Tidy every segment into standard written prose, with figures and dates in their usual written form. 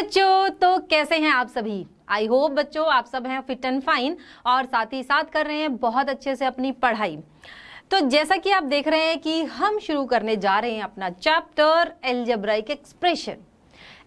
बच्चों, तो कैसे हैं आप सभी। आई होप बच्चों आप सब हैं फिट एंड फाइन और साथ ही साथ कर रहे हैं बहुत अच्छे से अपनी पढ़ाई। तो जैसा कि आप देख रहे हैं कि हम शुरू करने जा रहे हैं अपना chapter algebraic expression.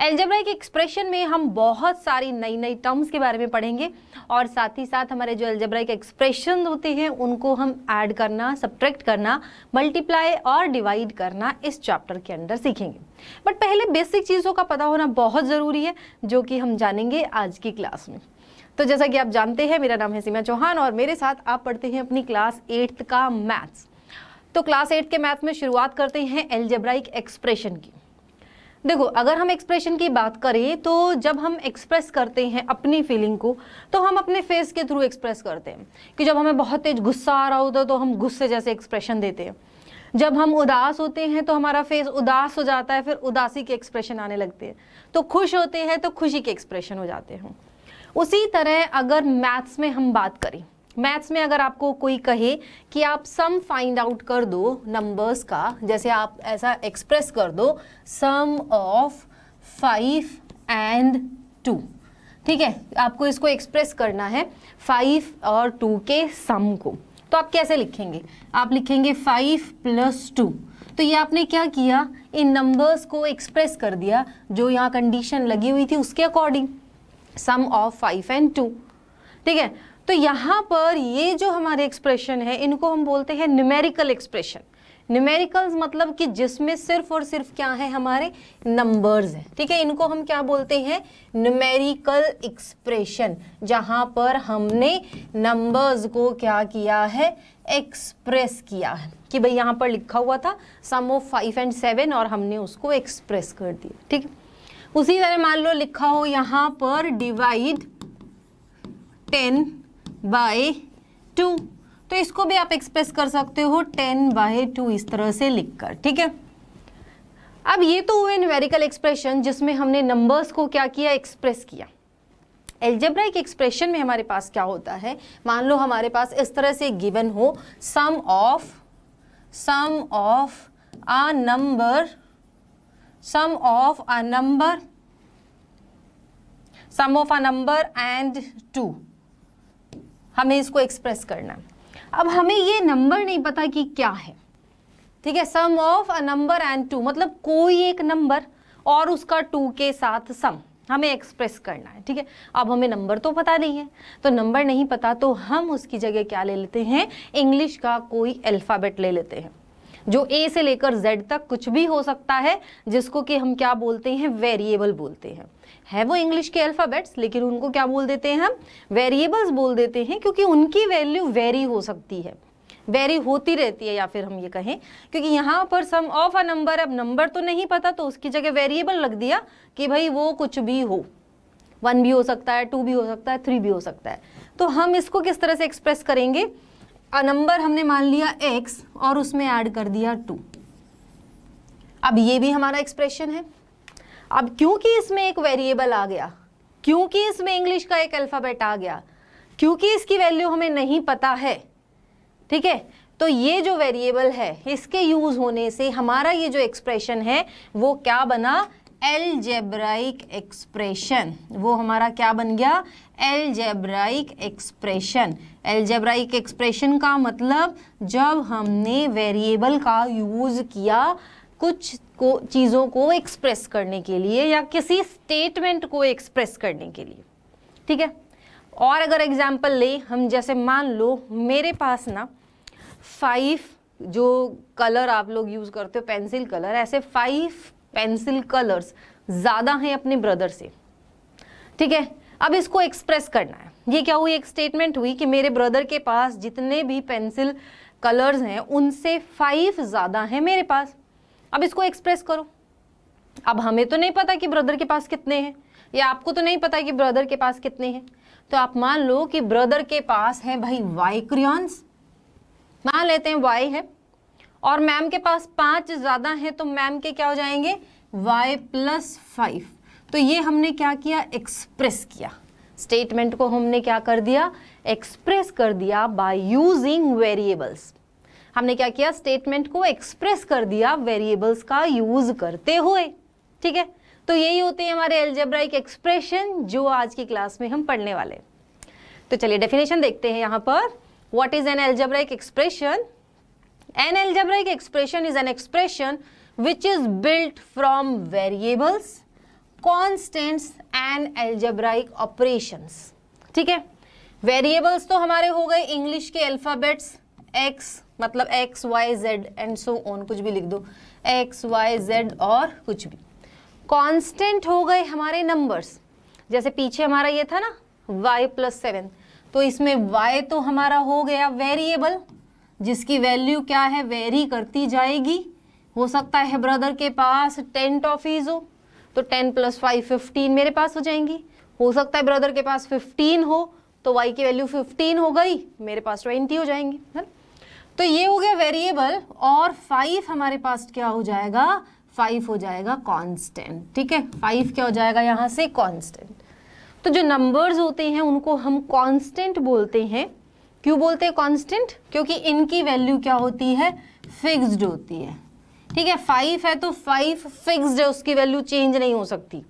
Algebraic expression में हम बहुत सारी नई नई टर्म्स के बारे में पढ़ेंगे और साथ ही साथ हमारे जो अलजेब्राइक एक्सप्रेशन होते हैं उनको हम ऐड करना, सब्ट्रैक्ट करना, मल्टीप्लाई और डिवाइड करना इस चैप्टर के अंदर सीखेंगे। बट पहले बेसिक चीज़ों का पता होना बहुत ज़रूरी है, जो कि हम जानेंगे आज की क्लास में। तो जैसा कि आप जानते हैं, मेरा नाम है सीमा चौहान और मेरे साथ आप पढ़ते हैं अपनी क्लास 8th का मैथ्स। तो क्लास 8 के मैथ्स में शुरुआत करते हैं अलजेब्राइक एक्सप्रेशन की। देखो, अगर हम एक्सप्रेशन की बात करें तो जब हम एक्सप्रेस करते हैं अपनी फीलिंग को तो हम अपने फेस के थ्रू एक्सप्रेस करते हैं कि जब हमें बहुत तेज गुस्सा आ रहा होता है तो हम गुस्से जैसे एक्सप्रेशन देते हैं। जब हम उदास होते हैं तो हमारा फेस उदास हो जाता है, फिर उदासी के एक्सप्रेशन आने लगते हैं। तो खुश होते हैं तो खुशी के एक्सप्रेशन हो जाते हैं। उसी तरह अगर मैथ्स में हम बात करें, मैथ्स में अगर आपको कोई कहे कि आप सम फाइंड आउट कर दो नंबर्स का, जैसे आप ऐसा एक्सप्रेस कर दो सम ऑफ 5 and 2, ठीक है, आपको इसको एक्सप्रेस करना है 5 और 2 के सम को। तो आप कैसे लिखेंगे? आप लिखेंगे 5 + 2। तो ये आपने क्या किया, इन नंबर्स को एक्सप्रेस कर दिया जो यहाँ कंडीशन लगी हुई थी उसके अकॉर्डिंग, सम ऑफ 5 and 2, ठीक है। तो यहाँ पर ये जो हमारे एक्सप्रेशन है इनको हम बोलते हैं न्यूमेरिकल एक्सप्रेशन। न्यूमेरिकल्स मतलब कि जिसमें सिर्फ और सिर्फ क्या है, हमारे नंबर्स हैं, ठीक है। इनको हम क्या बोलते हैं, न्यूमेरिकल एक्सप्रेशन, जहाँ पर हमने नंबर्स को क्या किया है, एक्सप्रेस किया है। कि भाई यहाँ पर लिखा हुआ था सम ऑफ 5 and 7 और हमने उसको एक्सप्रेस कर दिया, ठीक है। उसी तरह मान लो लिखा हो यहाँ पर डिवाइड 10/2, तो इसको भी आप एक्सप्रेस कर सकते हो 10/2 इस तरह से लिखकर, ठीक है। अब ये तो हुए न्यूमेरिकल एक्सप्रेशन जिसमें हमने नंबर्स को क्या किया, एक्सप्रेस किया। अलजेब्राइक एक्सप्रेशन में हमारे पास क्या होता है, मान लो हमारे पास इस तरह से गिवन हो सम ऑफ अ नंबर एंड 2, हमें इसको एक्सप्रेस करना है। अब हमें ये नंबर नहीं पता कि क्या है, ठीक है। सम ऑफ अ नंबर एंड 2 मतलब कोई एक नंबर और उसका 2 के साथ सम हमें एक्सप्रेस करना है, ठीक है। अब हमें नंबर तो पता नहीं है, तो नंबर नहीं पता तो हम उसकी जगह क्या ले लेते हैं, इंग्लिश का कोई अल्फ़ाबेट ले लेते हैं जो A से लेकर Z तक कुछ भी हो सकता है, जिसको कि हम क्या बोलते हैं, वेरिएबल बोलते हैं। है वो इंग्लिश के अल्फ़ाबेट्स, लेकिन उनको क्या बोल देते हैं, हम वेरिएबल्स बोल देते हैं, क्योंकि उनकी वैल्यू वेरी हो सकती है, वेरी होती रहती है, या फिर हम ये कहें क्योंकि यहाँ पर सम ऑफ अ नंबर, अब नंबर तो नहीं पता तो उसकी जगह वेरिएबल रख दिया कि भाई वो कुछ भी हो, 1 भी हो सकता है, 2 भी हो सकता है, 3 भी हो सकता है। तो हम इसको किस तरह से एक्सप्रेस करेंगे, अ नंबर हमने मान लिया x और उसमें ऐड कर दिया 2। अब ये भी हमारा एक्सप्रेशन है। अब क्योंकि इसमें एक वेरिएबल आ गया, क्योंकि इसमें इंग्लिश का एक अल्फ़ाबेट आ गया, क्योंकि इसकी वैल्यू हमें नहीं पता है, ठीक है, तो ये जो वेरिएबल है इसके यूज होने से हमारा ये जो एक्सप्रेशन है वो क्या बना, अलजेब्राइक एक्सप्रेशन। वो हमारा क्या बन गया, अलजेब्राइक एक्सप्रेशन। अलजेब्राइक एक्सप्रेशन का मतलब जब हमने वेरिएबल का यूज किया कुछ चीज़ों को एक्सप्रेस करने के लिए या किसी स्टेटमेंट को एक्सप्रेस करने के लिए, ठीक है। और अगर एग्जाम्पल ले हम, जैसे मान लो मेरे पास ना 5 जो कलर आप लोग यूज़ करते हो पेंसिल कलर, ऐसे 5 पेंसिल कलर्स ज़्यादा हैं अपने ब्रदर से, ठीक है। अब इसको एक्सप्रेस करना है, ये क्या हुई, एक स्टेटमेंट हुई कि मेरे ब्रदर के पास जितने भी पेंसिल कलर्स हैं उनसे 5 ज़्यादा हैं मेरे पास। अब इसको एक्सप्रेस करो। अब हमें तो नहीं पता कि ब्रदर के पास कितने हैं, या आपको तो नहीं पता कि ब्रदर के पास कितने हैं, तो आप मान लो कि ब्रदर के पास है भाई y क्रेयॉन्स, मान लेते हैं y है, और मैम के पास 5 ज़्यादा हैं तो मैम के क्या हो जाएंगे, y + 5। तो ये हमने क्या किया, एक्सप्रेस किया, स्टेटमेंट को हमने क्या कर दिया, एक्सप्रेस कर दिया बाय यूजिंग वेरिएबल्स। हमने क्या किया, स्टेटमेंट को एक्सप्रेस कर दिया वेरिएबल्स का यूज करते हुए, ठीक है। तो यही होते हैं हमारे अलजेब्राइक एक्सप्रेशन जो आज की क्लास में हम पढ़ने वाले हैं। तो चलिए डेफिनेशन देखते हैं यहाँ पर। What is an algebraic expression? An algebraic expression is an expression which is built from variables, constants and algebraic operations। ठीक है, वेरिएबल्स तो हमारे हो गए इंग्लिश के अल्फाबेट्स, x मतलब x y z and so on, कुछ भी लिख दो, x y z और कुछ भी। कांस्टेंट हो गए हमारे नंबर्स, जैसे पीछे हमारा ये था ना y + 7, तो इसमें y तो हमारा हो गया वेरिएबल जिसकी वैल्यू क्या है, वेरी करती जाएगी। हो सकता है ब्रदर के पास 10 टॉफीज हो तो 10 + 5 15 मेरे पास हो जाएंगी। हो सकता है ब्रदर के पास 15 हो तो y की वैल्यू 15 हो गई, मेरे पास 20 हो जाएंगी, है? तो ये हो गया वेरिएबल। और 5 हमारे पास क्या हो जाएगा, 5 हो जाएगा कांस्टेंट। ठीक है, 5 क्या हो जाएगा यहाँ से, कांस्टेंट। तो जो नंबर्स होते हैं उनको हम कांस्टेंट बोलते हैं। क्यों बोलते हैं कांस्टेंट? क्योंकि इनकी वैल्यू क्या होती है, फिक्स्ड होती है। ठीक है, 5 है तो 5 फिक्स्ड है, उसकी वैल्यू चेंज नहीं हो सकती।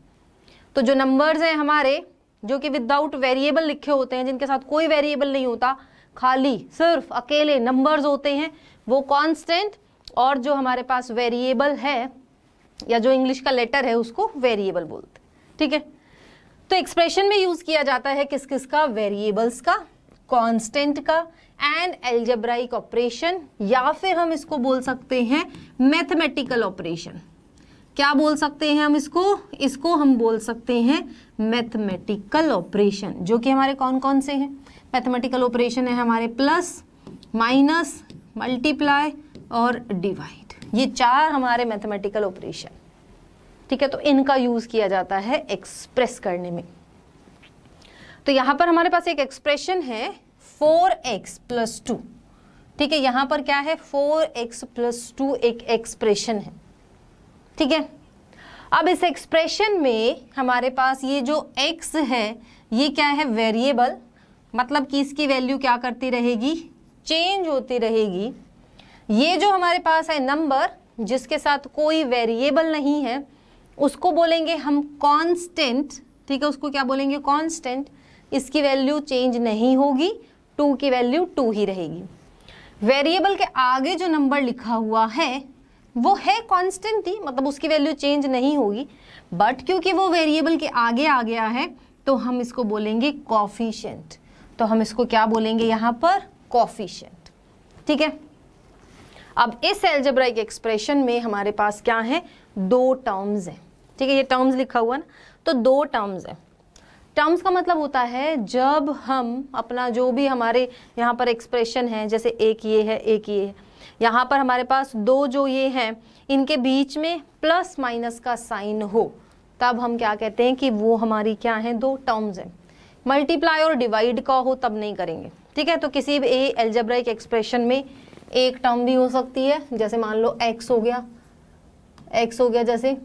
तो जो नंबर्स हैं हमारे जो कि विदाउट वेरिएबल लिखे होते हैं, जिनके साथ कोई वेरिएबल नहीं होता, खाली सिर्फ अकेले नंबर्स होते हैं, वो कांस्टेंट। और जो हमारे पास वेरिएबल है या जो इंग्लिश का लेटर है उसको वेरिएबल बोलते हैं। ठीक है, तो एक्सप्रेशन में यूज किया जाता है किस किस का, वेरिएबल्स का, कांस्टेंट का एंड अलजेब्राइक ऑपरेशन, या फिर हम इसको बोल सकते हैं मैथमेटिकल ऑपरेशन। क्या बोल सकते हैं हम इसको हम बोल सकते हैं मैथमेटिकल ऑपरेशन, जो कि हमारे कौन कौन से हैं। मैथमेटिकल ऑपरेशन है हमारे प्लस, माइनस, मल्टीप्लाई और डिवाइड, ये 4 हमारे मैथमेटिकल ऑपरेशन। ठीक है, तो इनका यूज किया जाता है एक्सप्रेस करने में। तो यहां पर हमारे पास एक एक्सप्रेशन है 4x + 2। ठीक है, यहां पर क्या है, 4x + 2 एक एक्सप्रेशन है। ठीक है, अब इस एक्सप्रेशन में हमारे पास ये जो x है ये क्या है, वेरिएबल, मतलब कि इसकी वैल्यू क्या करती रहेगी, चेंज होती रहेगी। ये जो हमारे पास है नंबर जिसके साथ कोई वेरिएबल नहीं है उसको बोलेंगे हम कांस्टेंट। ठीक है, उसको क्या बोलेंगे, कांस्टेंट। इसकी वैल्यू चेंज नहीं होगी, 2 की वैल्यू 2 ही रहेगी। वेरिएबल के आगे जो नंबर लिखा हुआ है वो है कांस्टेंट ही, मतलब उसकी वैल्यू चेंज नहीं होगी, बट क्योंकि वो वेरिएबल के आगे आ गया है तो हम इसको बोलेंगे कोफिशिएंट। तो हम इसको क्या बोलेंगे यहाँ पर, कोफिशिएंट। ठीक है, अब इस अलजेब्राइक एक्सप्रेशन में हमारे पास क्या है, 2 टर्म्स हैं। ठीक है, ये टर्म्स लिखा हुआ ना, तो 2 टर्म्स है। टर्म्स का मतलब होता है जब हम अपना जो भी हमारे यहाँ पर एक्सप्रेशन है, जैसे एक ये है एक ये है, यहाँ पर हमारे पास 2 जो ये हैं इनके बीच में प्लस माइनस का साइन हो, तब हम क्या कहते हैं कि वो हमारी क्या है, 2 टर्म्स हैं। मल्टीप्लाई और डिवाइड का हो तब नहीं करेंगे। ठीक है, तो किसी भी अलजेब्राइक एक्सप्रेशन में एक टर्म भी हो सकती है, जैसे मान लो x हो गया, जैसे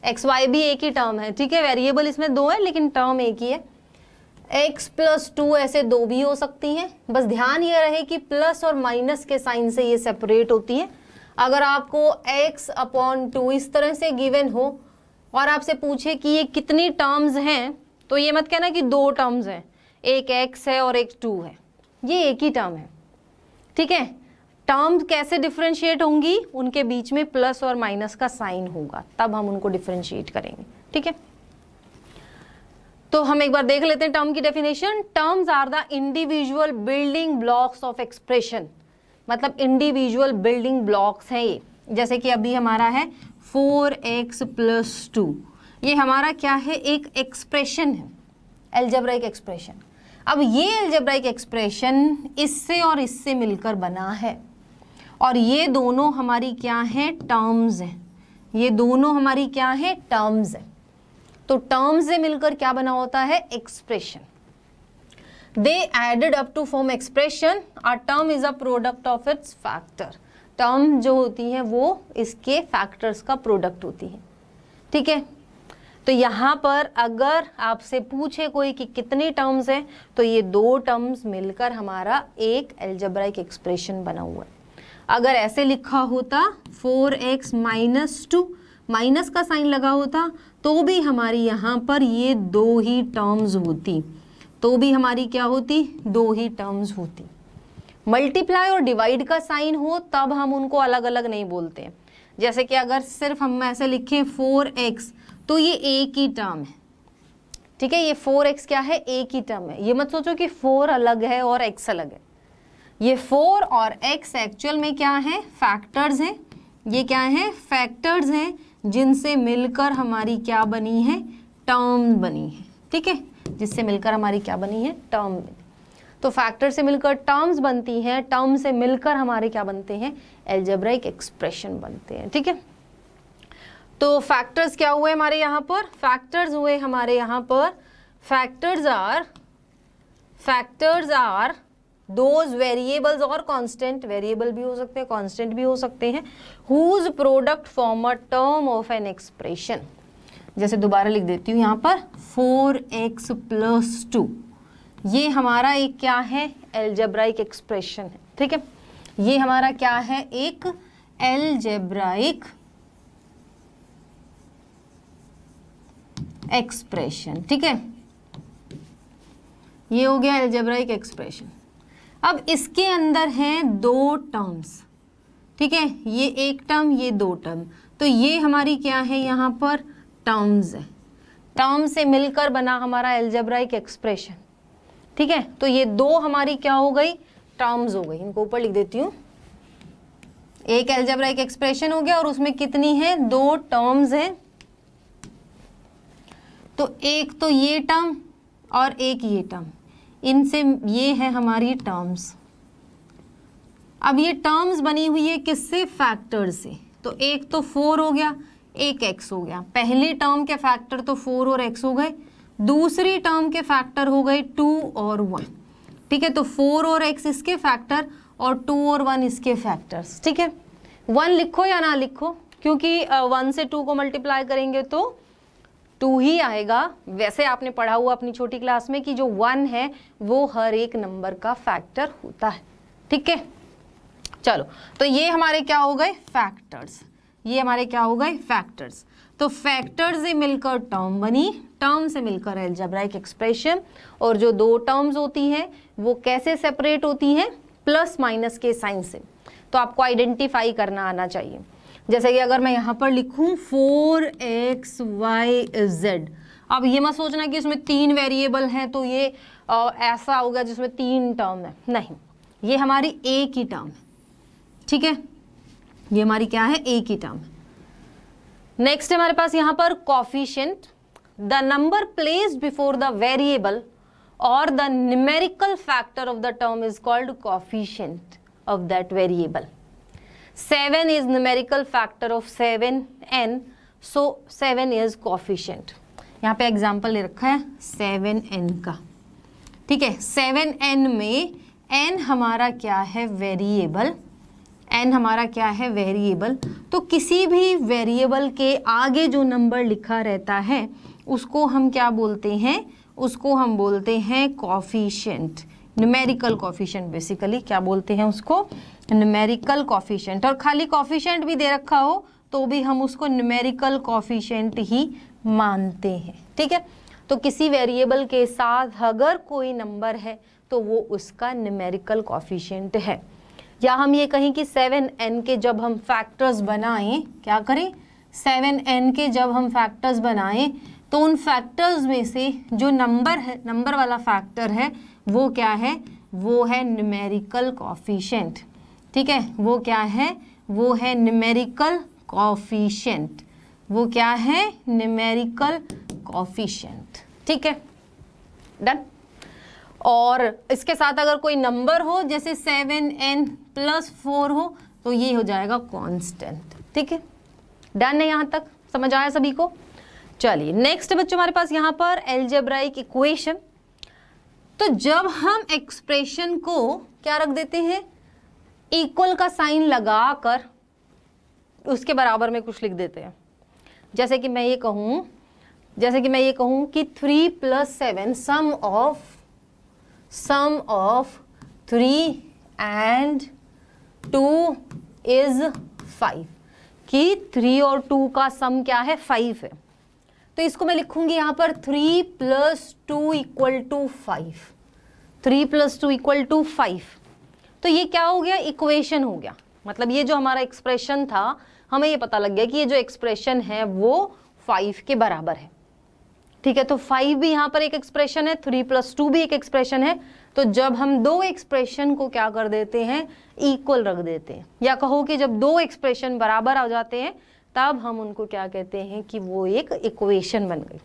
एक्स वाई भी एक ही टर्म है। ठीक है, वेरिएबल इसमें 2 है लेकिन टर्म एक ही है। x + 2 ऐसे 2 भी हो सकती हैं, बस ध्यान ये रहे कि प्लस और माइनस के साइन से ये सेपरेट होती है। अगर आपको x/2 इस तरह से गिवन हो और आपसे पूछे कि ये कितनी टर्म्स हैं, तो ये मत कहना कि 2 टर्म्स हैं, एक x है और एक 2 है, ये एक ही टर्म है। ठीक है, टर्म्स कैसे डिफरेंशिएट होंगी, उनके बीच में प्लस और माइनस का साइन होगा, तब हम उनको डिफरेंशिएट करेंगे। ठीक है, तो हम एक बार देख लेते हैं टर्म की definition. Terms are the individual building blocks of expression, मतलब इंडिविजुअल बिल्डिंग ब्लॉक्स हैं ये। जैसे कि अभी हमारा है 4x + 2, ये हमारा क्या है, एक एक्सप्रेशन है, अलजेब्राइक एक्सप्रेशन। अब ये अलजेब्राइक एक्सप्रेशन इससे और इससे मिलकर बना है, और ये दोनों हमारी क्या है, टर्म्स हैं। ये दोनों हमारी क्या है, टर्म्स हैं। तो टर्म्स से मिलकर क्या बना होता है, expression. They added up to form expression. A term is a product of its factor. Term जो होती है वो इसके फैक्टर्स का प्रोडक्ट होती है। ठीक है, तो यहाँ पर अगर आपसे पूछे कोई कि कितनी टर्म्स हैं, तो ये 2 टर्म्स मिलकर हमारा एक अलजेब्राइक एक्सप्रेशन बना हुआ है। अगर ऐसे लिखा होता 4x - 2 माइनस का साइन लगा होता तो भी हमारी यहाँ पर ये 2 ही टर्म्स होती, तो भी हमारी क्या होती, 2 ही टर्म्स होती। मल्टीप्लाई और डिवाइड का साइन हो तब हम उनको अलग अलग नहीं बोलते हैं। जैसे कि अगर सिर्फ हम ऐसे लिखें 4x तो ये एक ही टर्म है, ठीक है, ये 4x क्या है, एक ही टर्म है। ये मत सोचो कि 4 अलग है और x अलग है, ये 4 और x एक्चुअल में क्या है, फैक्टर्स हैं। ये क्या है, फैक्टर्स हैं जिनसे मिलकर हमारी क्या बनी है, टर्म बनी है, ठीक है, जिससे मिलकर हमारी क्या बनी है, टर्म बनी। तो फैक्टर से मिलकर टर्म्स बनती हैं, टर्म से मिलकर हमारे क्या बनते हैं, एल्जेब्राइक एक्सप्रेशन बनते हैं, ठीक है। तो फैक्टर्स क्या हुए हमारे यहाँ पर, फैक्टर्स हुए हमारे यहाँ पर, फैक्टर्स आर दोज वेरिएबल्स और कांस्टेंट, वेरिएबल भी हो सकते हैं, कांस्टेंट भी हो सकते हैं, whose product form a term of an expression. जैसे दोबारा लिख देती हूँ यहाँ पर 4x + 2, ये हमारा एक क्या है, एल्जेब्राइक एक्सप्रेशन है, ठीक है। ये हमारा क्या है, एक एल्जेब्राइक एक्सप्रेशन, ठीक है, ये हो गया एल्जेब्राइक एक्सप्रेशन। अब इसके अंदर हैं 2 टर्म्स, ठीक है, ये एक टर्म, ये 2 टर्म, तो ये हमारी क्या है, यहाँ पर टर्म्स है, टर्म से मिलकर बना हमारा एल्जेब्राइक एक्सप्रेशन, ठीक है। तो ये 2 हमारी क्या हो गई, टर्म्स हो गई। इनको ऊपर लिख देती हूँ, एक एल्जेब्राइक एक्सप्रेशन हो गया और उसमें कितनी है, 2 टर्म्स हैं। तो एक तो ये टर्म और एक ये टर्म, इनसे ये है हमारी टर्म्स। अब ये टर्म्स बनी हुई है किससे, फैक्टर से। तो एक तो 4 हो गया, एक x हो गया। पहले टर्म के फैक्टर तो 4 और x हो गए, दूसरी टर्म के फैक्टर हो गए 2 और 1, ठीक है। तो 4 और x इसके फैक्टर और 2 और 1 इसके फैक्टर्स, ठीक है। 1 लिखो या ना लिखो, क्योंकि 1 से 2 को मल्टीप्लाई करेंगे तो 2 ही आएगा। वैसे आपने पढ़ा हुआ अपनी छोटी क्लास में कि जो 1 है वो हर एक नंबर का फैक्टर होता है, ठीक है। चलो, तो ये हमारे क्या हो गए, फैक्टर्स, ये हमारे क्या हो गए, फैक्टर्स। तो फैक्टर्स से मिलकर टर्म बनी, टर्म से मिलकर एल्जेब्राइक एक्सप्रेशन। और जो 2 टर्म्स होती हैं वो कैसे सेपरेट होती हैं, प्लस माइनस के साइन से। तो आपको आइडेंटिफाई करना आना चाहिए। जैसे कि अगर मैं यहाँ पर लिखूँ 4xyz, अब ये मत सोचना कि इसमें 3 वेरिएबल हैं तो ये ऐसा होगा जिसमें 3 टर्म है, नहीं, ये हमारी एक ही टर्म है, ठीक है, ये हमारी क्या है, एक ही टर्म है। नेक्स्ट हमारे पास यहाँ पर coefficient, the number placed before the variable और the numerical factor of the term is called coefficient of that variable. 7 is numerical factor of 7n, so 7 is coefficient। यहाँ पे एग्जाम्पल ले रखा है 7n का, ठीक है। 7n में n हमारा क्या है, वेरिएबल, n हमारा क्या है, वेरिएबल। तो किसी भी वेरिएबल के आगे जो नंबर लिखा रहता है उसको हम क्या बोलते हैं, उसको हम बोलते हैं कोफिशिएंट, न्यूमेरिकल कोफिशिएंट। बेसिकली क्या बोलते हैं उसको, न्यूमेरिकल कोफिशिएंट। और खाली कोफिशिएंट भी दे रखा हो तो भी हम उसको न्यूमेरिकल कोफिशिएंट ही मानते हैं, ठीक है। तो किसी वेरिएबल के साथ अगर कोई नंबर है तो वो उसका न्यूमेरिकल कोफिशिएंट है। या हम ये कहें कि 7n के जब हम फैक्टर्स बनाएं, क्या करें, 7n के जब हम फैक्टर्स बनाएं तो उन फैक्टर्स में से जो नंबर है, नंबर वाला फैक्टर है वो क्या है, वो है न्यूमेरिकल कोफिशिएंट, ठीक है। वो क्या है, वो है न्यूमेरिकल कोफिशिएंट, वो क्या है, न्यूमेरिकल कोफिशिएंट, ठीक है, डन। और इसके साथ अगर कोई नंबर हो जैसे 7n + 4 हो तो ये हो जाएगा कांस्टेंट, ठीक है, डन है। यहाँ तक समझ आया सभी को। चलिए नेक्स्ट बच्चों हमारे पास यहाँ पर एल्जेब्राइक इक्वेशन। तो जब हम एक्सप्रेशन को क्या रख देते हैं, इक्वल का साइन लगाकर उसके बराबर में कुछ लिख देते हैं। जैसे कि मैं ये कहूँ कि 3 + 7 सम ऑफ 3 and 2 is 5। कि 3 और 2 का सम क्या है 5 है, तो इसको मैं लिखूंगी यहाँ पर 3 + 2 = 5, 3 + 2 = 5। तो ये क्या हो गया, इक्वेशन हो गया। मतलब ये जो हमारा एक्सप्रेशन था, हमें ये पता लग गया कि ये जो एक्सप्रेशन है वो 5 के बराबर है। ठीक है, तो 5 भी यहाँ पर एक एक्सप्रेशन है, 3 + 2 भी एक एक्सप्रेशन है। तो जब हम दो एक्सप्रेशन को क्या कर देते हैं, इक्वल रख देते हैं, या कहो कि जब दो एक्सप्रेशन बराबर आ जाते हैं तब हम उनको क्या कहते हैं कि वो एक इक्वेशन बन गई।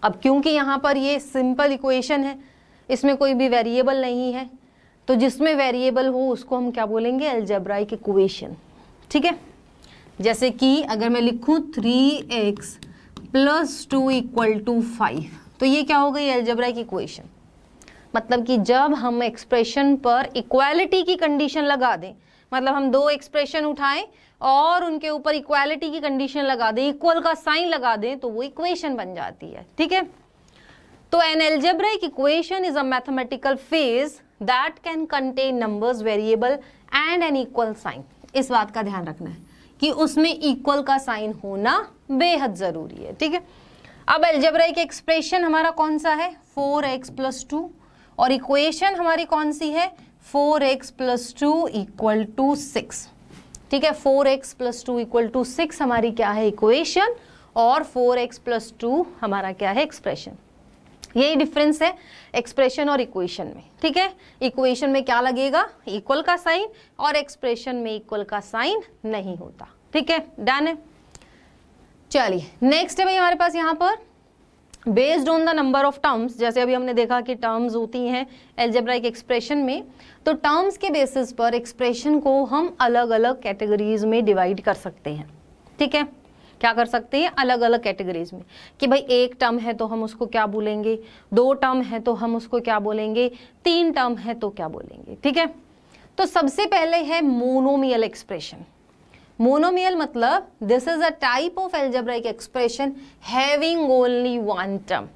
अब क्योंकि यहाँ पर ये सिंपल इक्वेशन है, इसमें कोई भी वेरिएबल नहीं है, तो जिसमें वेरिएबल हो उसको हम क्या बोलेंगे, अलजेब्राइक इक्वेशन। ठीक है, जैसे कि अगर मैं लिखूं 3x + 2 = 5, तो ये क्या हो गई, अलजेब्राइक इक्वेशन। मतलब कि जब हम एक्सप्रेशन पर इक्वालिटी की कंडीशन लगा दें, मतलब हम दो एक्सप्रेशन उठाएं और उनके ऊपर इक्वालिटी की कंडीशन लगा दें, इक्वल का साइन लगा दें, तो वो इक्वेशन बन जाती है। ठीक है, तो an algebraic equation is a mathematical phrase that can contain numbers, variable and an equal sign. इस बात का ध्यान रखना है कि उसमें इक्वल का साइन होना बेहद जरूरी है। ठीक है, अब अलजेब्राइक एक्सप्रेशन हमारा कौन सा है, 4x + 2, और इक्वेशन हमारी कौन सी है, 4x + 2 = 6। ठीक है, 4x + 2 = 6 हमारी क्या है, इक्वेशन, और 4x + 2 हमारा क्या है, एक्सप्रेशन। यही डिफरेंस है एक्सप्रेशन और इक्वेशन में। ठीक है, इक्वेशन में क्या लगेगा, इक्वल का साइन, और एक्सप्रेशन में इक्वल का साइन नहीं होता। ठीक है, डन है। चलिए नेक्स्ट है भाई हमारे पास यहाँ पर based on the number of terms. जैसे अभी हमने देखा कि टर्म्स होती हैं अलजेब्राइक एक्सप्रेशन में, तो टर्म्स के बेसिस पर एक्सप्रेशन को हम अलग अलग कैटेगरीज में डिवाइड कर सकते हैं। ठीक है, क्या कर सकते हैं, अलग अलग कैटेगरीज में, कि भाई एक टर्म है तो हम उसको क्या बोलेंगे, दो टर्म है तो हम उसको क्या बोलेंगे, तीन टर्म है तो क्या बोलेंगे। ठीक है, तो सबसे पहले है मोनोमियल एक्सप्रेशन। मोनोमियल मतलब this is a type of algebraic expression having only one term.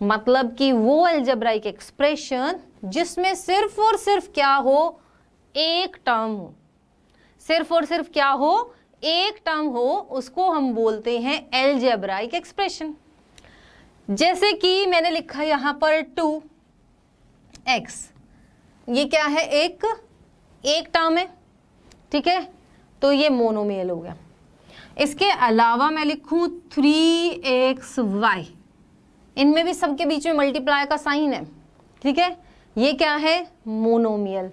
मतलब कि वो अलजेब्राइक एक्सप्रेशन जिसमें सिर्फ और सिर्फ क्या हो, एक टर्म हो, सिर्फ और सिर्फ क्या हो, एक टर्म हो, उसको हम बोलते हैं अलजेब्राइक एक्सप्रेशन। जैसे कि मैंने लिखा यहां पर 2x, ये क्या है, एक टर्म है। ठीक है, तो ये मोनोमियल हो गया। इसके अलावा मैं लिखूं 3xy, इनमें भी सबके बीच में मल्टीप्लाई का साइन है। ठीक है, ये क्या है, मोनोमियल।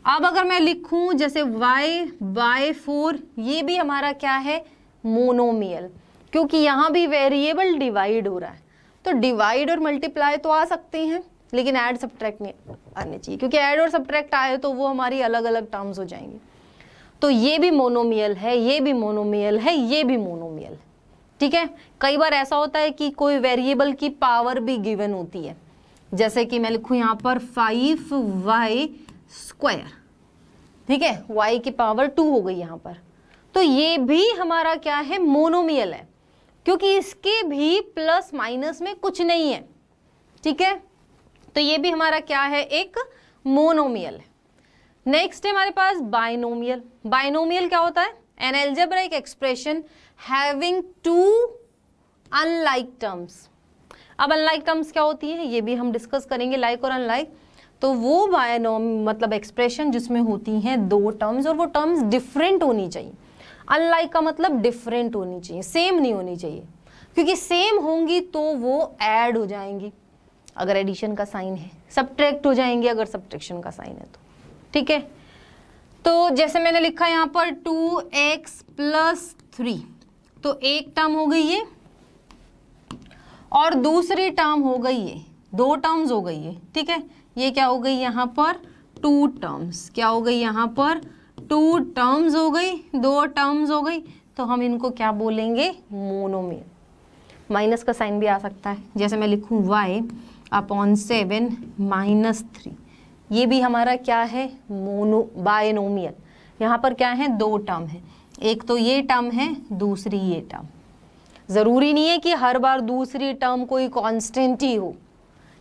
अब अगर मैं लिखूं जैसे y/4, ये भी हमारा क्या है, मोनोमियल, क्योंकि यहाँ भी वेरिएबल डिवाइड हो रहा है। तो डिवाइड और मल्टीप्लाई तो आ सकते हैं, लेकिन ऐड सब्ट्रैक्ट नहीं आने चाहिए, क्योंकि ऐड और सब्ट्रैक्ट आए तो वो हमारी अलग अलग टर्म्स हो जाएंगी। तो ये भी मोनोमियल है, ये भी मोनोमियल है, ये भी मोनोमियल है। ठीक है, कई बार ऐसा होता है कि कोई वेरिएबल की पावर भी गिवन होती है, जैसे कि मैं लिखूं यहाँ पर 5y²। ठीक है, y की पावर 2 हो गई यहाँ पर, तो ये भी हमारा क्या है, मोनोमियल है, क्योंकि इसके भी प्लस माइनस में कुछ नहीं है। ठीक है, तो ये भी हमारा क्या है, एक मोनोमियल है। नेक्स्ट है हमारे पास बाइनोमियल। बाइनोमियल क्या होता है, an algebraic expression having two unlike terms. अब अनलाइक टर्म्स क्या होती है, ये भी हम डिस्कस करेंगे, लाइक और अनलाइक। तो वो मतलब एक्सप्रेशन जिसमें होती हैं दो टर्म्स, और वो टर्म्स डिफरेंट होनी चाहिए। अनलाइक का मतलब डिफरेंट होनी चाहिए, सेम नहीं होनी चाहिए, क्योंकि सेम होंगी तो वो ऐड हो जाएंगी अगर एडिशन का साइन है, सब्ट्रैक्ट हो जाएंगे अगर सब्ट्रैक्शन का साइन है तो। ठीक है, तो जैसे मैंने लिखा यहाँ पर 2x + 3, तो एक टर्म हो गई ये, और दूसरी टर्म हो गई ये, दो टर्म्स हो गई ये। ठीक है, ये क्या हो गई यहाँ पर, 2 टर्म्स। क्या हो गई यहाँ पर, 2 टर्म्स हो गई, 2 टर्म्स हो गई, तो हम इनको क्या बोलेंगे, मोनोमियल। माइनस का साइन भी आ सकता है, जैसे मैं लिखूँ y/7 - 3, ये भी हमारा क्या है, बाइनोमियल। यहाँ पर क्या है, दो टर्म है, एक तो ये टर्म है, दूसरी ये टर्म। ज़रूरी नहीं है कि हर बार दूसरी टर्म कोई कांस्टेंट ही हो,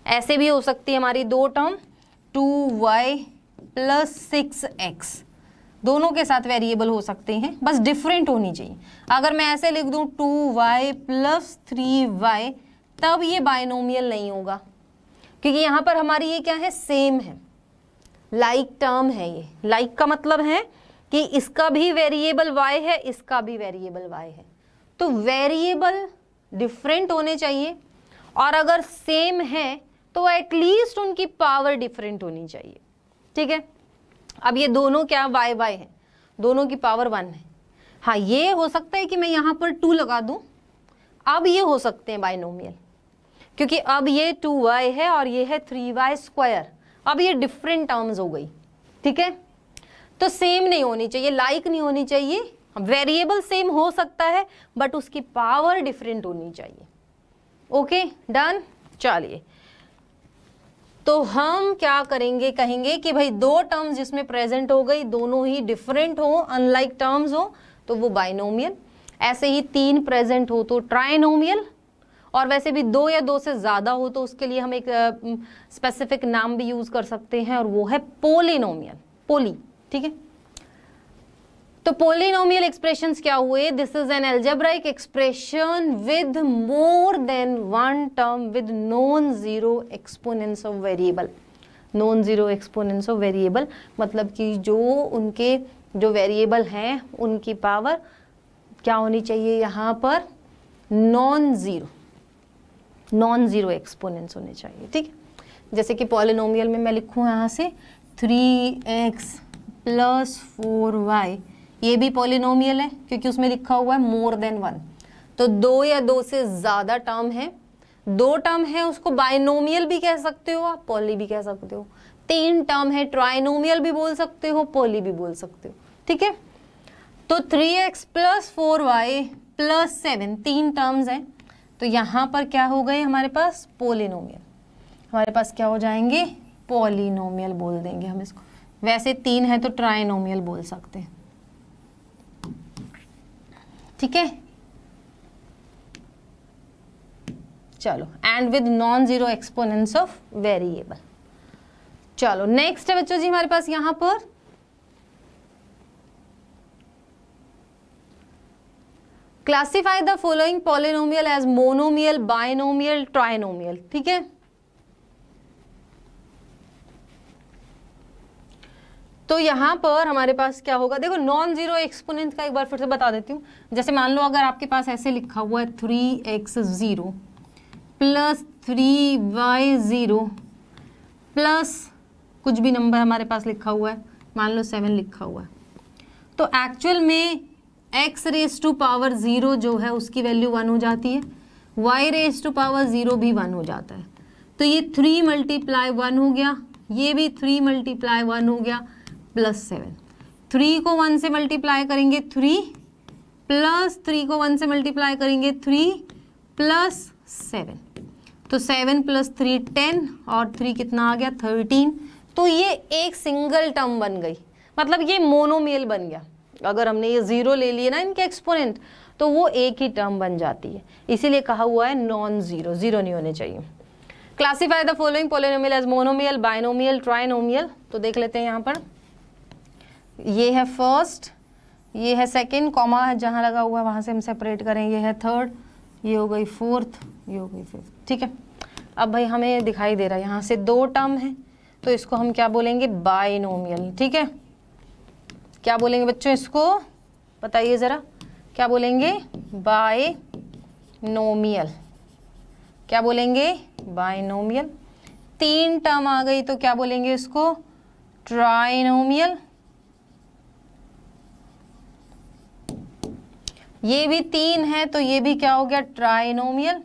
ऐसे भी हो सकती है हमारी दो टर्म, 2y + 6x, दोनों के साथ वेरिएबल हो सकते हैं, बस डिफरेंट होनी चाहिए। अगर मैं ऐसे लिख दूं 2y प्लस 3y, तब ये बाइनोमियल नहीं होगा, क्योंकि यहाँ पर हमारी ये क्या है, सेम है, लाइक टर्म है। ये लाइक का मतलब है कि इसका भी वेरिएबल y है, इसका भी वेरिएबल y है, तो वेरिएबल डिफरेंट होने चाहिए, और अगर सेम है तो एटलीस्ट उनकी पावर डिफरेंट होनी चाहिए। ठीक है, अब ये दोनों क्या y y है, दोनों की पावर 1 है। हाँ, ये हो सकता है कि मैं यहाँ पर 2 लगा दूं, अब ये हो सकते हैं बाइनोमियल, क्योंकि अब ये 2y है और ये है 3y स्क्वायर, अब ये डिफरेंट टर्म्स हो गई। ठीक है, तो सेम नहीं होनी चाहिए, लाइक नहीं होनी चाहिए, वेरिएबल सेम हो सकता है बट उसकी पावर डिफरेंट होनी चाहिए। Okay, done. चलिए, तो हम क्या करेंगे, कहेंगे कि भाई दो टर्म्स जिसमें प्रेजेंट हो गई दोनों ही डिफरेंट हो, अनलाइक टर्म्स हो, तो वो बाइनोमियल। ऐसे ही 3 प्रेजेंट हो तो ट्राइनोमियल, और वैसे भी 2 या 2 से ज़्यादा हो तो उसके लिए हम एक स्पेसिफिक नाम भी यूज़ कर सकते हैं, और वो है पोलिनोमियल, पोली। ठीक है, तो पोलिनोमियल एक्सप्रेशंस क्या हुए, this is an algebraic expression with more than one term with non zero exponents of variable. Non zero exponents of variable मतलब कि जो उनके जो वेरिएबल हैं उनकी पावर क्या होनी चाहिए, यहाँ पर नॉन जीरो एक्सपोनेंट्स होने चाहिए। ठीक है, जैसे कि पॉलिनोमियल में मैं लिखूँ यहाँ से 3x प्लस 4y, ये भी पॉलिनोमियल है क्योंकि उसमें लिखा हुआ है मोर देन 1, तो 2 या 2 से ज़्यादा टर्म है, 2 टर्म है उसको बाइनोमियल भी कह सकते हो आप, पॉली भी कह सकते हो, 3 टर्म है ट्राइनोमियल भी बोल सकते हो, पॉली भी बोल सकते हो। ठीक है, तो 3x plus 4y plus 7 3 terms हैं, तो यहाँ पर क्या हो गए हमारे पास पोलिनोमियल, हमारे पास क्या हो जाएंगे, पॉलिनोमियल बोल देंगे हम इसको। वैसे 3 है तो ट्राइनोमियल बोल सकते हैं। ठीक है, चलो, and with non zero exponents of variable. चलो नेक्स्ट है बच्चों जी हमारे पास यहां पर classify the following polynomial as monomial, binomial, trinomial. ठीक है, तो यहाँ पर हमारे पास क्या होगा, देखो नॉन जीरो एक्सपोनेंट का एक बार फिर से बता देती हूँ। जैसे मान लो अगर आपके पास ऐसे लिखा हुआ है 3x0 प्लस 3y0 प्लस कुछ भी नंबर हमारे पास लिखा हुआ है, मान लो 7 लिखा हुआ है, तो एक्चुअल में x रेस टू पावर 0 जो है उसकी वैल्यू 1 हो जाती है, y रेस टू पावर 0 भी 1 हो जाता है, तो ये 3 मल्टीप्लाई 1 हो गया, ये भी 3 मल्टीप्लाई 1 हो गया, प्लस 7। 3 को 1 से मल्टीप्लाई करेंगे 3, प्लस 3 को 1 से मल्टीप्लाई करेंगे 3 प्लस 7, तो 7 प्लस 3 10 और 3 कितना आ गया 13, तो ये एक सिंगल टर्म बन गई, मतलब ये मोनोमियल बन गया। अगर हमने ये 0 ले लिए ना इनके एक्सपोनेंट तो वो एक ही टर्म बन जाती है, इसीलिए कहा हुआ है नॉन जीरो, जीरो नहीं होने चाहिए। Classify the following polynomial as monomial, binomial, trinomial, तो देख लेते हैं यहाँ पर, ये है फर्स्ट, ये है सेकंड, कॉमा जहाँ लगा हुआ है वहाँ से हम सेपरेट करें, ये है थर्ड, ये हो गई फोर्थ, ये हो गई फिफ्थ। ठीक है, अब भाई हमें दिखाई दे रहा है यहाँ से 2 टर्म है, तो इसको हम क्या बोलेंगे, बाइनोमियल। ठीक है, क्या बोलेंगे बच्चों इसको, बताइए ज़रा, क्या बोलेंगे, बाइनोमियल। क्या बोलेंगे, बाइनोमियल। 3 टर्म आ गई तो क्या बोलेंगे इसको, ट्राइनोमियल। ये भी 3 है तो ये भी क्या हो गया, ट्राइनोमियल।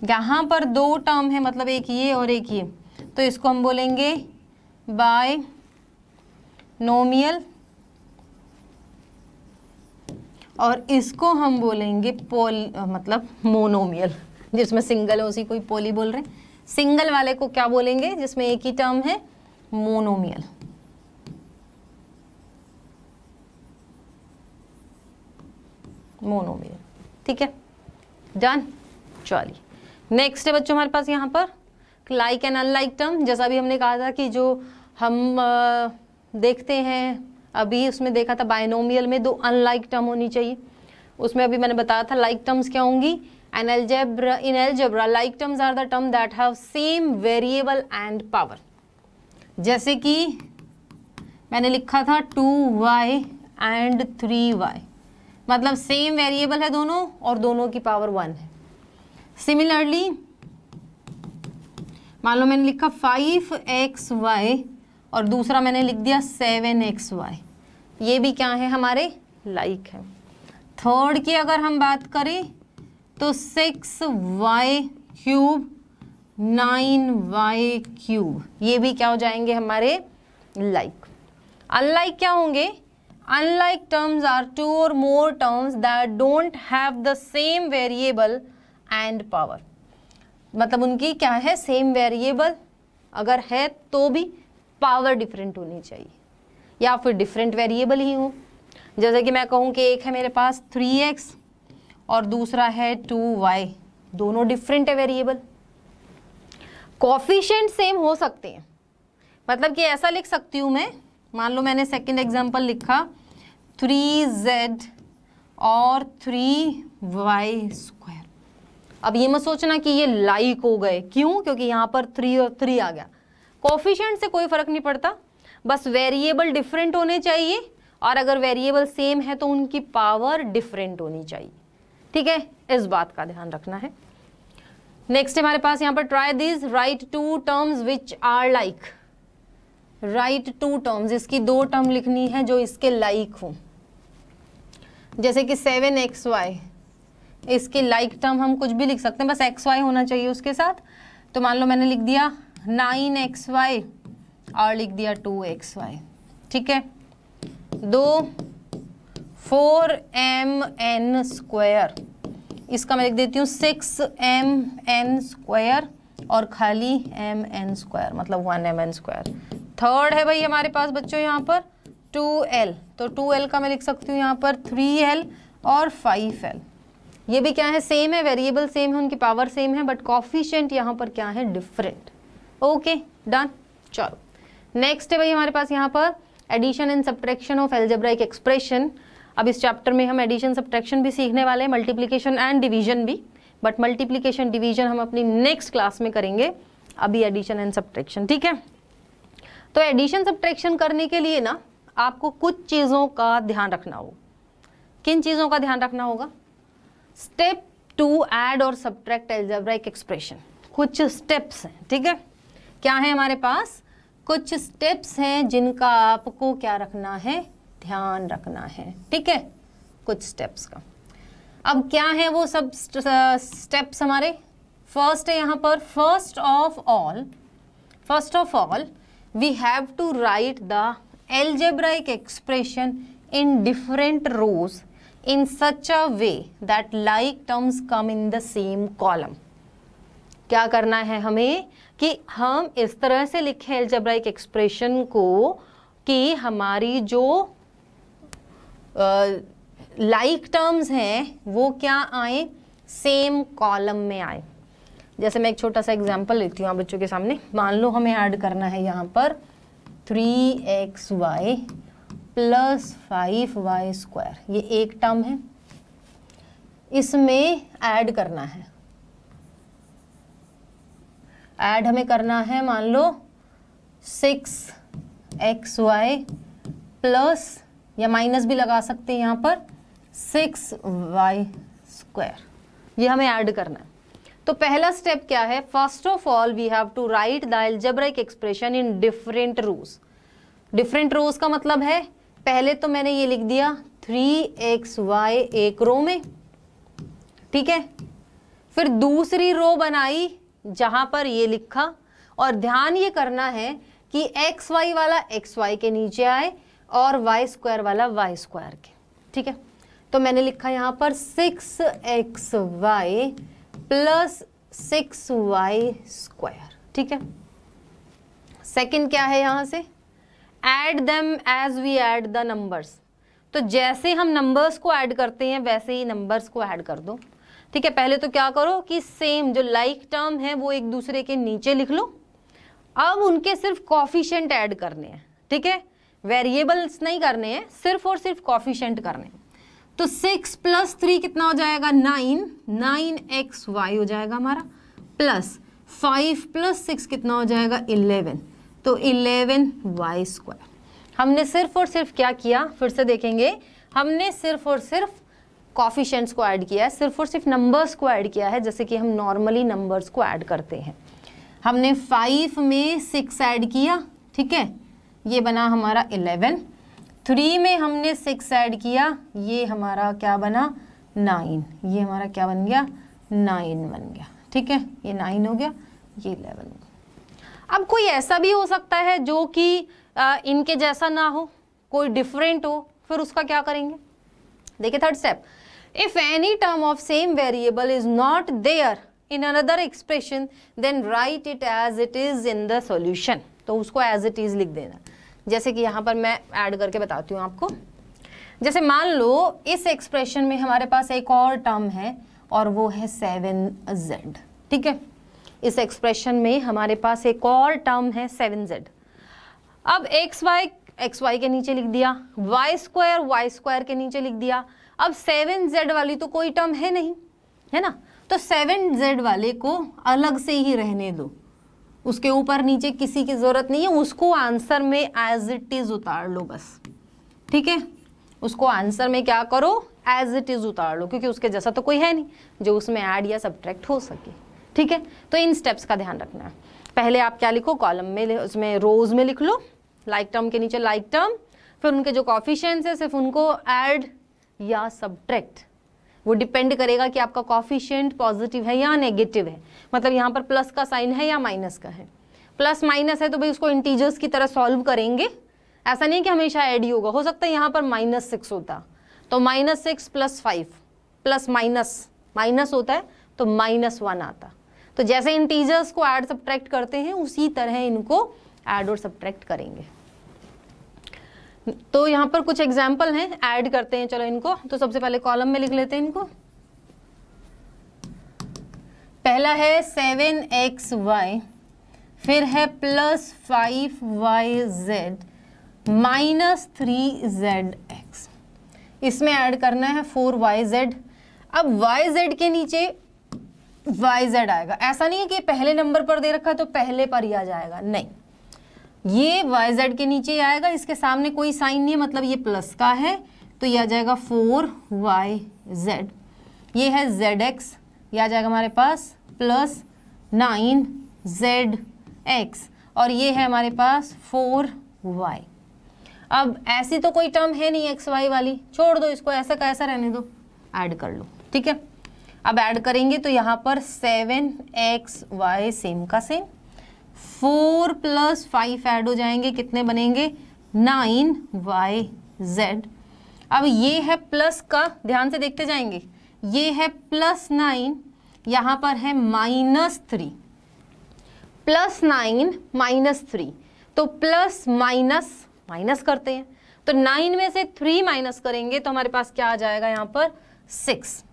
यहां पर 2 टर्म है, मतलब एक ये और एक ये, तो इसको हम बोलेंगे बाइनोमियल, और इसको हम बोलेंगे मतलब मोनोमियल। जिसमें सिंगल है उसी को ही पोली बोल रहे हैं, सिंगल वाले को क्या बोलेंगे, जिसमें एक ही टर्म है, मोनोमियल। मोनोमियल। ठीक है, डन। चलिए नेक्स्ट है बच्चों हमारे पास यहाँ पर लाइक एंड अनलाइक टर्म। जैसा भी हमने कहा था कि जो हम देखते हैं, अभी उसमें देखा था बाइनोमियल में 2 अनलाइक टर्म होनी चाहिए। उसमें अभी मैंने बताया था लाइक टर्म्स क्या होंगी। In algebra like terms are the term that have same variable and power. जैसे कि मैंने लिखा था 2y एंड 3y, मतलब सेम वेरिएबल है दोनों और दोनों की पावर 1 है। सिमिलरली मान लो मैंने लिखा 5xy और दूसरा मैंने लिख दिया 7xy, ये भी क्या है हमारे लाइक है। थर्ड की अगर हम बात करें तो 6y क्यूब 9y क्यूब, ये भी क्या हो जाएंगे हमारे लाइक। अनलाइक क्या होंगे? Unlike terms are 2 or more terms that don't have the same variable and power। मतलब उनकी क्या है, सेम वेरिएबल अगर है तो भी पावर डिफरेंट होनी चाहिए या फिर डिफरेंट वेरिएबल ही हो। जैसे कि मैं कहूँ कि एक है मेरे पास 3x और दूसरा है 2y, दोनों डिफरेंट है वेरिएबल। कोफिशिएंट सेम हो सकते हैं, मतलब कि ऐसा लिख सकती हूँ मैं, मान लो मैंने सेकंड एग्जांपल लिखा 3z और 3y स्क्वायर। अब ये मत सोचना कि ये लाइक हो गए, क्यों? क्योंकि यहाँ पर 3 और 3 आ गया। कोफिशिएंट से कोई फर्क नहीं पड़ता, बस वेरिएबल डिफरेंट होने चाहिए और अगर वेरिएबल सेम है तो उनकी पावर डिफरेंट होनी चाहिए। ठीक है, इस बात का ध्यान रखना है। नेक्स्ट हमारे पास यहाँ पर try this, write 2 terms which are like. Write 2 terms, इसकी 2 टर्म लिखनी है जो इसके लाइक हो। जैसे कि 7xy, इसके लाइक टर्म हम कुछ भी लिख सकते हैं, बस xy होना चाहिए उसके साथ। तो मान लो मैंने लिख दिया 9xy और लिख दिया 2xy। ठीक है, 2 4mn स्क्वायर, इसका मैं लिख देती हूँ 6mn स्क्वायर और खाली mn स्क्वायर, मतलब 1mn स्क्वायर। थर्ड है भाई हमारे पास बच्चों यहाँ पर 2l, तो 2l का मैं लिख सकती हूँ यहाँ पर 3l और 5l। ये भी क्या है, सेम है, वेरिएबल सेम है, उनकी पावर सेम है, बट कोफिशिएंट यहाँ पर क्या है, डिफरेंट। Okay done. चलो नेक्स्ट है भाई हमारे पास यहाँ पर addition and subtraction of algebraic expression. अब इस चैप्टर में हम एडिशन सब्ट्रैक्शन भी सीखने वाले हैं, मल्टीप्लिकेशन एंड डिवीजन भी, बट मल्टीप्लिकेशन डिवीजन हम अपनी नेक्स्ट क्लास में करेंगे, अभी एडिशन एंड सब्ट्रैक्शन। ठीक है, तो एडिशन सब्ट्रैक्शन करने के लिए ना आपको कुछ चीज़ों का ध्यान रखना होगा। किन चीज़ों का ध्यान रखना होगा? स्टेप 2 ऐड और सब्ट्रैक्ट अलजेब्राइक एक्सप्रेशन, कुछ स्टेप्स हैं। ठीक है, क्या है हमारे पास? कुछ स्टेप्स हैं जिनका आपको क्या रखना है, ध्यान रखना है। ठीक है, कुछ स्टेप्स का। अब क्या है वो सब स्टेप्स हमारे? फर्स्ट है यहाँ पर, first of all we have to write the algebraic expression in different rows in such a way that like terms come in the same column। क्या करना है हमें कि हम इस तरह से लिखें algebraic expression को कि हमारी जो like terms हैं वो क्या आए, सेम कॉलम में आए। जैसे मैं एक छोटा सा एग्जांपल लिखती हूँ आप बच्चों के सामने। मान लो हमें ऐड करना है यहाँ पर 3xy प्लस 5y स्क्वायर, ये एक टर्म है, इसमें ऐड करना है। ऐड हमें करना है मान लो 6xy प्लस, या माइनस भी लगा सकते हैं यहाँ पर, 6y स्क्वायर, ये हमें ऐड करना है। तो पहला स्टेप क्या है? First of all we have to write the algebraic expression in different rows. Different rows का मतलब है, पहले तो मैंने ये लिख दिया 3xy एक रो में, ठीक है, फिर दूसरी रो बनाई जहां पर ये लिखा, और ध्यान ये करना है कि xy वाला xy के नीचे आए और y स्क्वायर वाला y स्क्वायर के। ठीक है, तो मैंने लिखा यहां पर 6xy प्लस 6y स्क्वायर। ठीक है, सेकंड क्या है यहां से? Add them as we add the numbers. तो जैसे हम नंबर्स को ऐड करते हैं वैसे ही नंबर्स को ऐड कर दो। ठीक है, पहले तो क्या करो कि सेम जो लाइक टर्म है वो एक दूसरे के नीचे लिख लो, अब उनके सिर्फ कॉफिशिएंट ऐड करने हैं, ठीक है, वेरिएबल्स नहीं करने हैं, सिर्फ और सिर्फ कॉफिशिएंट करने हैं। तो 6 + 3 कितना हो जाएगा 9, 9xy हो जाएगा हमारा, प्लस 5 + 6 कितना हो जाएगा 11, तो 11y²। हमने सिर्फ और सिर्फ क्या किया, फिर से देखेंगे, हमने सिर्फ और सिर्फ कॉफिशिएंट्स को ऐड किया है, सिर्फ और सिर्फ नंबर्स को ऐड किया है, जैसे कि हम नॉर्मली नंबर्स को ऐड करते हैं। हमने 5 में 6 ऐड किया, ठीक है, ये बना हमारा 11, 3 में हमने 6 ऐड किया, ये हमारा क्या बना 9, ये हमारा क्या बन गया 9 बन गया, ठीक है, ये 9 हो गया, ये 11 हो गया। अब कोई ऐसा भी हो सकता है जो कि इनके जैसा ना हो, कोई डिफरेंट हो, फिर उसका क्या करेंगे, देखिए third step, if any term of same variable is not there in another expression then write it as it is in the solution. तो उसको एज इट इज लिख देना। जैसे कि यहाँ पर मैं ऐड करके बताती हूँ आपको, जैसे मान लो इस एक्सप्रेशन में हमारे पास एक और टर्म है और वो है 7z, ठीक है, इस एक्सप्रेशन में हमारे पास एक और टर्म है 7z। अब xy के नीचे लिख दिया, y² के नीचे लिख दिया। अब 7z वाली तो कोई टर्म है नहीं, है ना, तो 7z वाले को अलग से ही रहने दो, उसके ऊपर नीचे किसी की जरूरत नहीं है, उसको आंसर में एज इट इज उतार लो बस, ठीक है, उसको आंसर में क्या करो एज इट इज उतार लो, क्योंकि उसके जैसा तो कोई है नहीं जो उसमें ऐड या सब्ट्रैक्ट हो सके, ठीक है। तो इन स्टेप्स का ध्यान रखना है। पहले आप क्या लिखो, कॉलम में, उसमें रोज में लिख लो, लाइक टर्म के नीचे लाइक टर्म, फिर उनके जो कॉफिशिएंट्स है सिर्फ उनको ऐड या सब्ट्रैक्ट, वो डिपेंड करेगा कि आपका कॉफिशिएंट पॉजिटिव है या नेगेटिव है, मतलब यहाँ पर प्लस का साइन है या माइनस का है। प्लस माइनस है तो भाई उसको इंटीजर्स की तरह सॉल्व करेंगे, ऐसा नहीं कि हमेशा ऐड ही होगा, हो सकता है यहाँ पर -6 होता, तो -6 + 5 प्लस माइनस होता है तो -1 आता। तो जैसे इंटीजर्स को ऐड सब्ट्रैक्ट करते हैं उसी तरह इनको ऐड और सब्ट्रैक्ट करेंगे। तो यहाँ पर कुछ एग्जाम्पल हैं, ऐड करते हैं चलो इनको। तो सबसे पहले कॉलम में लिख लेते हैं इनको। पहला है 7xy, फिर है +5yz -3zx, इसमें ऐड करना है 4yz। अब yz के नीचे yz आएगा, ऐसा नहीं है कि पहले नंबर पर दे रखा है तो पहले पर ही आ जाएगा, नहीं, ये yz के नीचे आएगा, इसके सामने कोई साइन नहीं है, मतलब ये प्लस का है तो ये आ जाएगा 4yz। ये है zx, ये आ जाएगा हमारे पास +9zx, और ये है हमारे पास 4y। अब ऐसी तो कोई टर्म है नहीं xy वाली, छोड़ दो इसको, ऐसा का ऐसा रहने दो, ऐड कर लो, ठीक है। अब ऐड करेंगे तो यहाँ पर 7xy सेम का सेम, 4 + 5 ऐड हो जाएंगे, कितने बनेंगे 9yz। अब ये है प्लस का, ध्यान से देखते जाएंगे, ये है +9, यहाँ पर है -3, +9 -3, तो प्लस माइनस करते हैं, तो 9 में से 3 माइनस करेंगे तो हमारे पास क्या आ जाएगा यहाँ पर 6,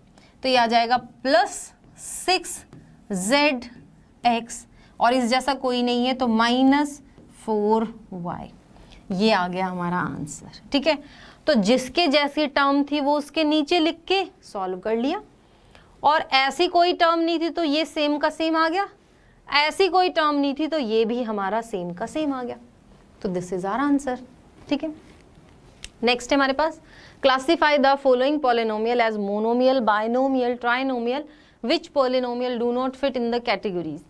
तो ये आ जाएगा +6zx, और इस जैसा कोई नहीं है तो -4y। ये आ गया हमारा आंसर, ठीक है। तो जिसके जैसी टर्म थी वो उसके नीचे लिख के सॉल्व कर लिया, और ऐसी कोई टर्म नहीं थी तो ये सेम का सेम आ गया, ऐसी कोई टर्म नहीं थी तो ये भी हमारा सेम का सेम आ गया। तो दिस इज आवर आंसर, ठीक है। नेक्स्ट है हमारे पास, classify the following polynomial as monomial, binomial, trinomial, which polynomial do not fit in the categories.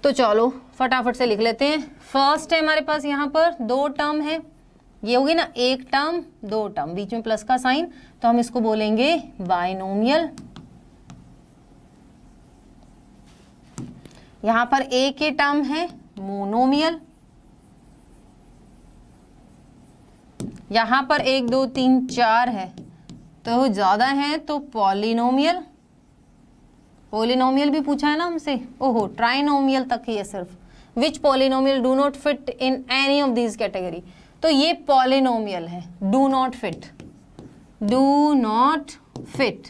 तो चलो फटाफट से लिख लेते हैं। फर्स्ट है हमारे पास यहाँ पर 2 टर्म है, ये होगी ना, एक टर्म 2 टर्म, बीच में प्लस का साइन, तो हम इसको बोलेंगे बाइनोमियल। यहाँ पर एक ही टर्म है मोनोमियल, यहाँ पर 1 2 3 4 है तो ज़्यादा है तो पॉलिनोमियल। पॉलिनोमियल भी पूछा है ना हमसे, ओहो ट्राइनोमियल तक ही है सिर्फ। Which polynomial do not fit in any of these category, तो ये पॉलिनोमियल है, do not fit. Do not fit,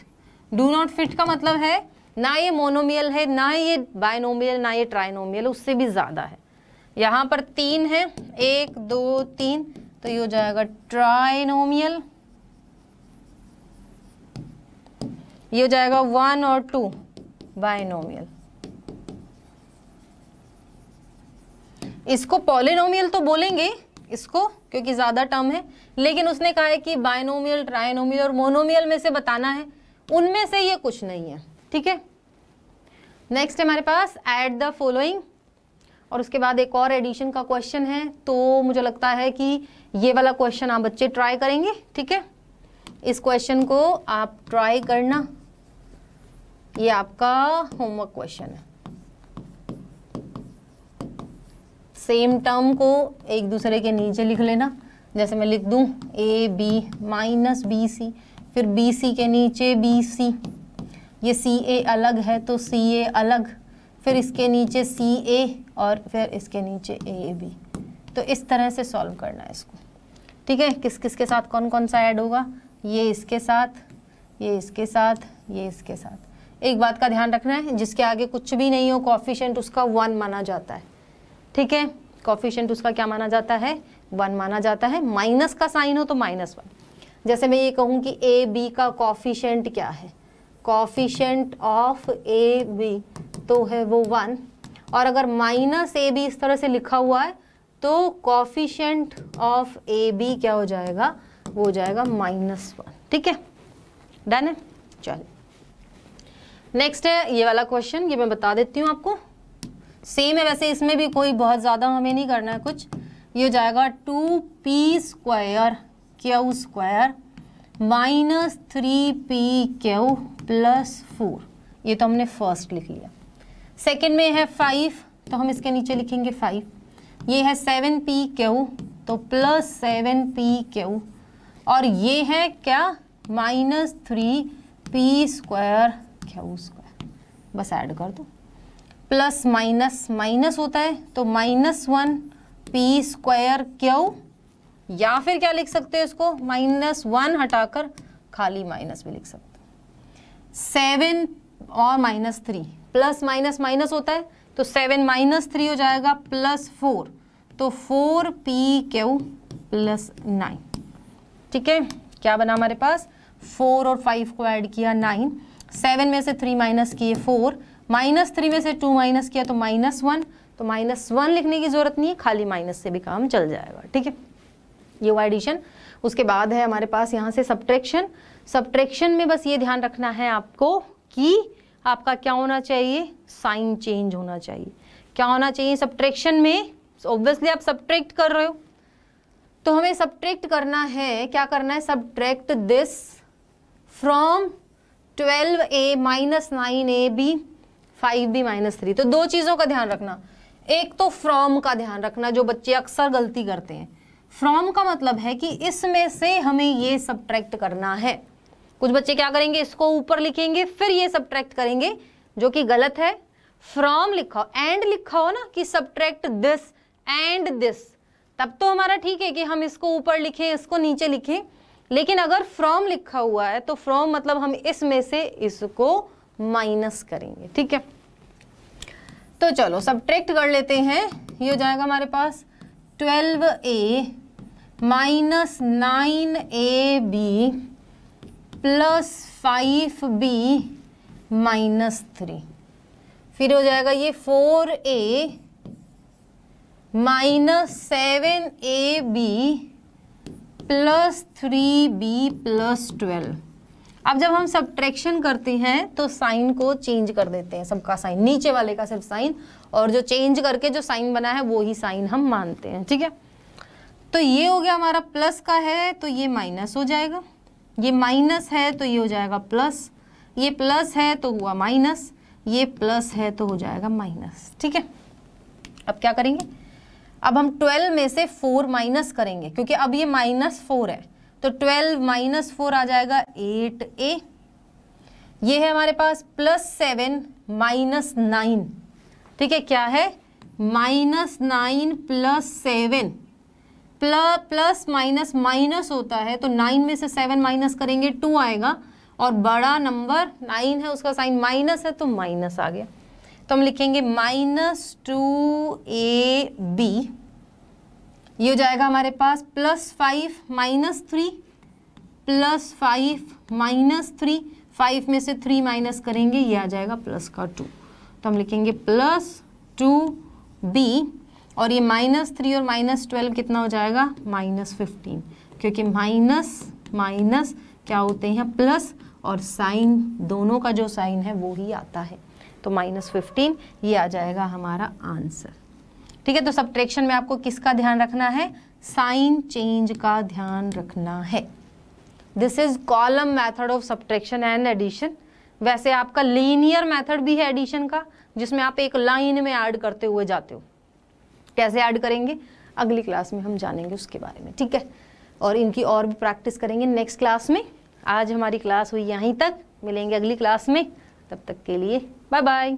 do not fit का मतलब है ना ये मोनोमियल है, ना ये बाइनोमियल, ना ये ट्राइनोमियल, उससे भी ज़्यादा है, यहाँ पर 3 है, 1 2 3, तो ये हो जाएगा ट्राइनोमियल। ये हो जाएगा 1 और 2 बाइनोमियल। इसको पॉलिनोमियल तो बोलेंगे इसको, क्योंकि ज़्यादा टर्म है, लेकिन उसने कहा है कि बाइनोमियल, ट्राइनोमियल और मोनोमियल में से बताना है, उनमें से ये कुछ नहीं है। ठीक है, नेक्स्ट है हमारे पास ऐड द फॉलोइंग, और उसके बाद एक और एडिशन का क्वेश्चन है। तो मुझे लगता है कि ये वाला क्वेश्चन आप बच्चे ट्राई करेंगे। ठीक है, इस क्वेश्चन को आप ट्राई करना, ये आपका होमवर्क क्वेश्चन है। सेम टर्म को एक दूसरे के नीचे लिख लेना, जैसे मैं लिख दूं A B minus B C, फिर बी सी के नीचे बी सी, ये सी ए अलग है तो सी ए अलग, फिर इसके नीचे सी ए और फिर इसके नीचे ए बी। तो इस तरह से सॉल्व करना है इसको। ठीक है, किस किस के साथ कौन कौन सा ऐड होगा, ये इसके साथ, ये इसके साथ, ये इसके साथ। एक बात का ध्यान रखना है, जिसके आगे कुछ भी नहीं हो कोएफिशिएंट उसका 1 माना जाता है। ठीक है, कोएफिशिएंट उसका क्या माना जाता है, 1 माना जाता है। माइनस का साइन हो तो -1। जैसे मैं ये कहूँ कि ए बी का कोएफिशिएंट क्या है, कोएफिशिएंट ऑफ ए बी तो है वो 1, और अगर माइनस ए बी इस तरह से लिखा हुआ है तो कोएफिशिएंट ऑफ ए बी क्या हो जाएगा, वो हो जाएगा -1। ठीक है, डन है। चलिए नेक्स्ट है ये वाला क्वेश्चन, ये मैं बता देती हूँ आपको। सेम है वैसे, इसमें भी कोई बहुत ज़्यादा हमें नहीं करना है कुछ। ये हो जाएगा 2p² Q square minus 3p² plus 4। ये तो हमने फर्स्ट लिख लिया। सेकंड में है 5, तो हम इसके नीचे लिखेंगे 5। ये है 7p² तो प्लस 7p², और ये है क्या, -3p² क्यू स्क्वायर। बस ऐड कर दो, प्लस माइनस माइनस होता है तो -1p² या फिर क्या लिख सकते हैं इसको, -1 हटाकर खाली माइनस भी लिख सकते हैं। 7 और -3, प्लस माइनस माइनस होता है तो 7 - 3 हो जाएगा प्लस 4, तो 4p² प्लस 9। ठीक है, क्या बना हमारे पास, 4 और 5 को ऐड किया 9, 7 में से 3 माइनस किए 4, -3 में से 2 माइनस किया तो -1, तो -1 लिखने की जरूरत नहीं है, खाली माइनस से भी काम चल जाएगा। ठीक है, ये हुआ एडिशन। उसके बाद है हमारे पास यहाँ से सब्ट्रैक्शन। सब्ट्रैक्शन में बस ये ध्यान रखना है आपको कि आपका क्या होना चाहिए, साइन चेंज होना चाहिए। क्या होना चाहिए सब्ट्रैक्शन में, ऑब्वियसली आप सब्ट्रैक्ट कर रहे हो तो हमें सब्ट्रैक्ट करना है, क्या करना है, subtract this from 12a minus 9ab 5b minus 3। तो दो चीज़ों का ध्यान रखना, एक तो फ्रॉम का ध्यान रखना, जो बच्चे अक्सर गलती करते हैं। फ्रॉम का मतलब है कि इसमें से हमें ये सब्ट्रैक्ट करना है। कुछ बच्चे क्या करेंगे, इसको ऊपर लिखेंगे फिर ये सब्ट्रैक्ट करेंगे, जो कि गलत है। फ्रॉम लिखा हो, एंड लिखा हो ना कि सब्ट्रैक्ट दिस एंड दिस, तब तो हमारा ठीक है कि हम इसको ऊपर लिखें इसको नीचे लिखें। लेकिन अगर फ्रॉम लिखा हुआ है तो फ्रॉम मतलब हम इसमें से इसको माइनस करेंगे। ठीक है, तो चलो सब्ट्रैक्ट कर लेते हैं। ये हो जाएगा हमारे पास 12a minus 9ab plus 5b minus 3, फिर हो जाएगा ये 4a minus 7ab plus 3b plus 12। अब जब हम सब्ट्रैक्शन करते हैं तो साइन को चेंज कर देते हैं, सबका साइन, नीचे वाले का सिर्फ साइन, और जो चेंज करके जो साइन बना है वो ही साइन हम मानते हैं। ठीक है, तो ये हो गया हमारा प्लस का है तो ये माइनस हो जाएगा, ये माइनस है तो ये हो जाएगा प्लस, ये प्लस है तो हुआ माइनस, ये प्लस है तो हो जाएगा माइनस। ठीक है, अब क्या करेंगे, अब हम 12 में से 4 माइनस करेंगे, क्योंकि अब ये -4 है तो 12 माइनस 4 आ जाएगा 8a। ये है हमारे पास +7 माइनस 9। ठीक है, क्या है, -9 प्लस 7, प्लस माइनस माइनस होता है तो 9 में से 7 माइनस करेंगे 2 आएगा, और बड़ा नंबर 9 है उसका साइन माइनस है तो माइनस आ गया। तो हम लिखेंगे -2ab, ये हो जाएगा हमारे पास +5 -3 +5 -3, 5 में से 3 माइनस करेंगे, ये आ जाएगा +2, तो हम लिखेंगे +2b, और ये -3 और -12 कितना हो जाएगा, -15, क्योंकि माइनस माइनस क्या होते हैं, प्लस, और साइन, दोनों का जो साइन है वो ही आता है, तो -15 ये आ जाएगा हमारा आंसर। ठीक है, तो सब्ट्रैक्शन में आपको किसका ध्यान रखना है, साइन चेंज का ध्यान रखना है। This is column method of subtraction and addition. वैसे आपका लीनियर मेथड भी है एडिशन का, जिसमें आप एक लाइन में ऐड करते हुए जाते हो। कैसे ऐड करेंगे अगली क्लास में हम जानेंगे उसके बारे में, ठीक है, और इनकी और भी प्रैक्टिस करेंगे नेक्स्ट क्लास में। आज हमारी क्लास हुई यहीं तक, मिलेंगे अगली क्लास में, तब तक के लिए बाय बाय।